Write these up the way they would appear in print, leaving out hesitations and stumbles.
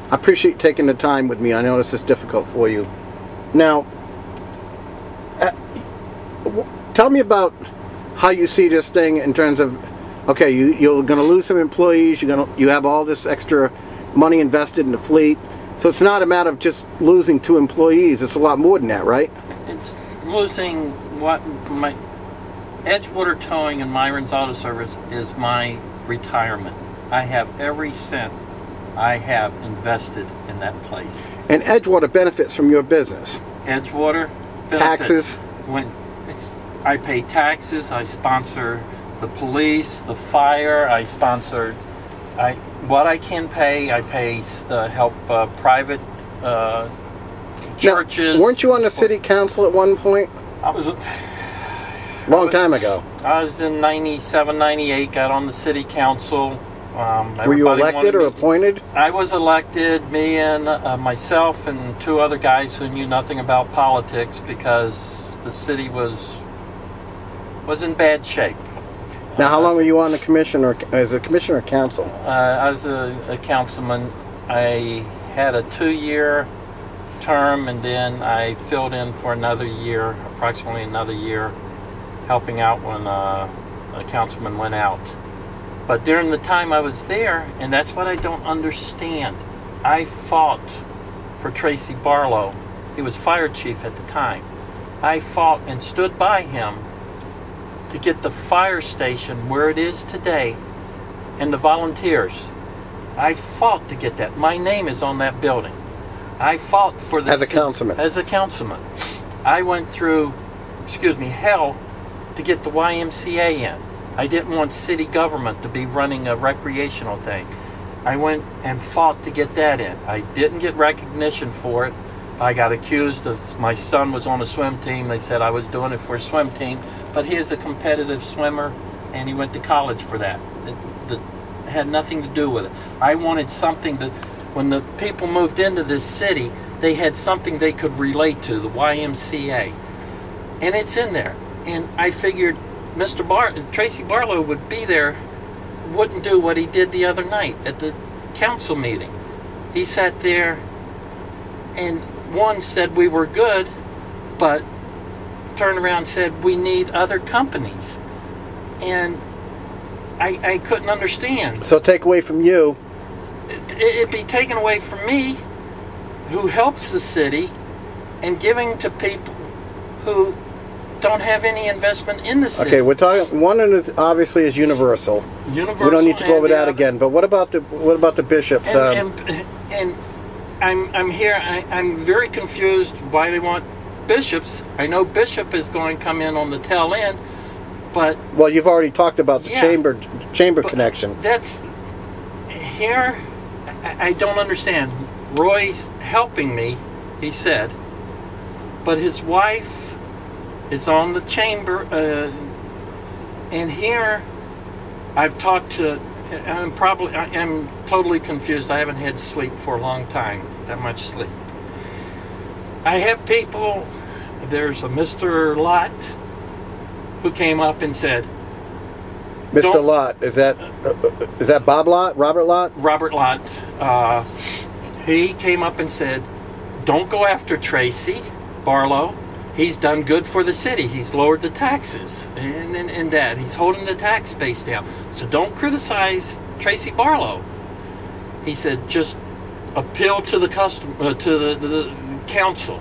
I appreciate taking the time with me. I know this is difficult for you. Now, tell me about how you see this thing in terms of, okay, you're going to lose some employees. You have all this extra money invested in the fleet. So it's not a matter of just losing 2 employees. It's a lot more than that, right? It's losing what my Edgewater Towing and Myron's Auto Service is my retirement. I have every cent I have invested in that place. And Edgewater benefits from your business. Edgewater benefits. Taxes. When I pay taxes, I sponsor the police, the fire. I sponsor. What I can pay, I pay help private churches. Now, weren't you on the city council at one point? I was long time ago. I was in 97, 98, got on the city council. Were you elected or appointed? I was elected, me and myself and 2 other guys who knew nothing about politics because the city was in bad shape. Now, how long were you on the commission, or as a commissioner or council? I was a councilman. I had a 2-year term, and then I filled in for another year, approximately another year, helping out when a councilman went out. But during the time I was there, and that's what I don't understand, I fought for Tracy Barlow. He was fire chief at the time. I fought and stood by him to get the fire station where it is today and the volunteers. I fought to get that. My name is on that building. I fought for this. As a councilman? As a councilman. I went through, hell to get the YMCA in. I didn't want city government to be running a recreational thing. I went and fought to get that in. I didn't get recognition for it. I got accused of, my son was on a swim team. They said I was doing it for a swim team. But he is a competitive swimmer, and he went to college for that. It had nothing to do with it. I wanted something to, when the people moved into this city, they had something they could relate to, the YMCA. And it's in there. And I figured Tracy Barlow would be there, wouldn't do what he did the other night at the council meeting. He sat there and said we were good, but turned around and said we need other companies. And I couldn't understand. So take away from you. It'd be taken away from me, who helps the city, and giving to people who don't have any investment in the city. Okay, we're talking, one is obviously is Universal. Universal. We don't need to go over that again. But what about the bishops? And I'm here. I'm very confused why they want bishops. I know Bishop is going to come in on the tail end, but well, you've already talked about the chamber connection. That's here. I don't understand. Roy's helping me, he said, but his wife is on the chamber, and here I've talked to. I'm totally confused. I haven't had sleep for a long time. That much sleep. I have people. There's a Mr. Lott who came up and said, Mr. Lott, is that Bob Lott? Robert Lott? Robert Lott. He came up and said, don't go after Tracy Barlow. He's done good for the city. He's lowered the taxes and that. He's holding the tax base down. So don't criticize Tracy Barlow. He said, just appeal to the the council.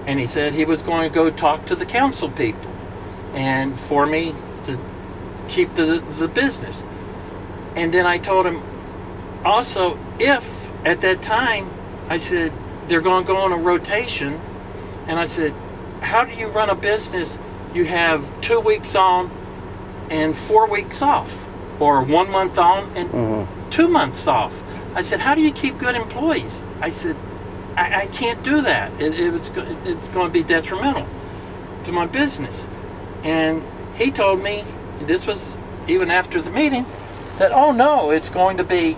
And he said he was going to go talk to the council people and for me to keep the business. And then I told him also, if at that time I said they're going to go on a rotation, and I said, how do you run a business? You have 2 weeks on and 4 weeks off, or 1 month on and 2 months off. I said, how do you keep good employees? I said, I can't do that. It's going to be detrimental to my business. And he told me, this was even after the meeting, that, oh no, it's going to be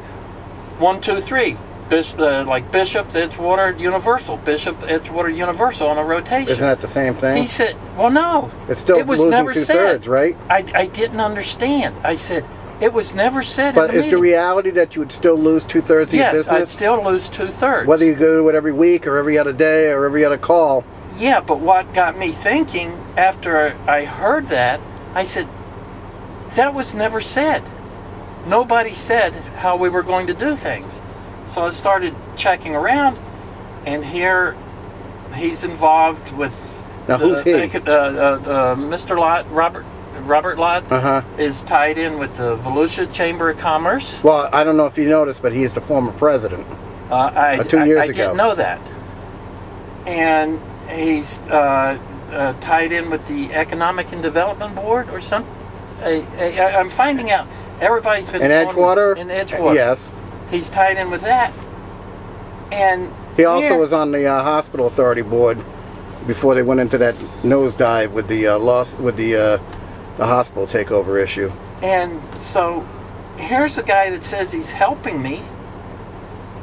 1, 2, 3. Like Bishop's, Edgewater, Universal. Bishop, Edgewater, Universal on a rotation. Isn't that the same thing? He said, well, no. It's still it was losing never 2/3, right? I didn't understand. I said, It was never said But in the is the meeting. reality that you would still lose 2/3 of your Yes, I'd business? still lose 2/3. Whether you go to it every week or every other day or every other call. Yeah, but what got me thinking after I heard that, I said, that was never said. Nobody said how we were going to do things. So I started checking around, and here he's involved with. Now, who's he? Mr. Lott, Robert Lott, is tied in with the Volusia Chamber of Commerce. Well, I don't know if you noticed, but he's the former president. 2 years I ago. didn't know that. And he's tied in with the Economic and Development Board or something. I'm finding out everybody's been In Edgewater? In Edgewater, Yes. he's tied in with that. And He also here- was on the Hospital Authority Board before they went into that nosedive with the the hospital takeover issue. And so here's a guy that says he's helping me,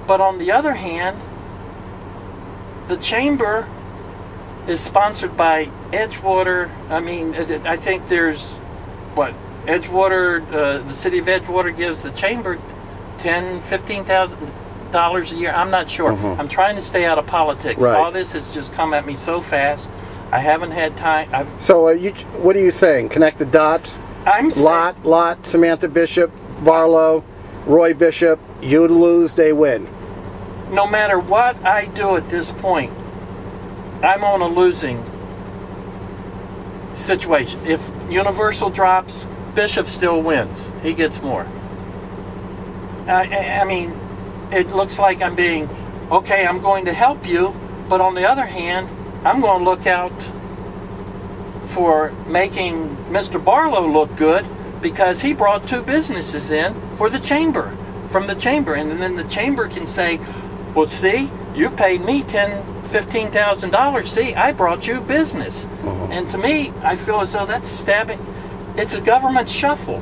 but on the other hand, the chamber is sponsored by Edgewater. I mean, I think there's what Edgewater, the city of Edgewater gives the chamber $15,000 a year. I'm not sure. I'm trying to stay out of politics. Right. All this has just come at me so fast. I haven't had time. So what are you saying? Connect the dots. I'm saying, Lott, Samantha Bishop, Barlow, Roy Bishop. You lose, they win. no matter what I do at this point, I'm on a losing situation. If Universal drops, Bishop still wins. He gets more. I mean, it looks like I'm being, okay, I'm going to help you, but on the other hand, I'm going to look out for making Mr. Barlow look good because he brought 2 businesses in for the chamber, from the chamber. And then the chamber can say, well, see, you paid me $15,000. See, I brought you business. And to me, I feel as though that's stabbing. It's a government shuffle.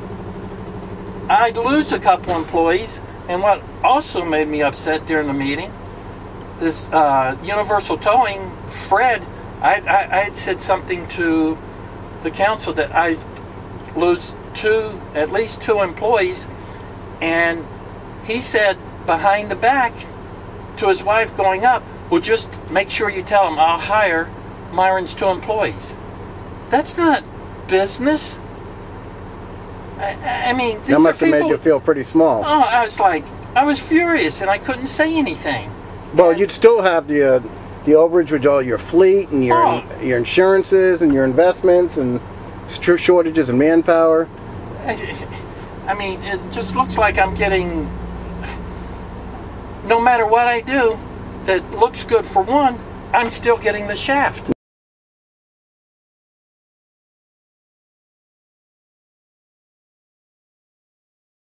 I'd lose a couple employees. And what also made me upset during the meeting, this Universal Towing, Fred, I had said something to the council that I lose at least two employees, and he said behind the back to his wife going up, well, just make sure you tell him I'll hire Myron's 2 employees. That's not business. I mean, these That must are have made people- you feel pretty small. Oh, I was furious, and I couldn't say anything. Well, you'd still have the overage with all your fleet and your insurances and your investments and shortages of manpower. I mean, it just looks like I'm getting, no matter what I do that looks good for one, I'm still getting the shaft.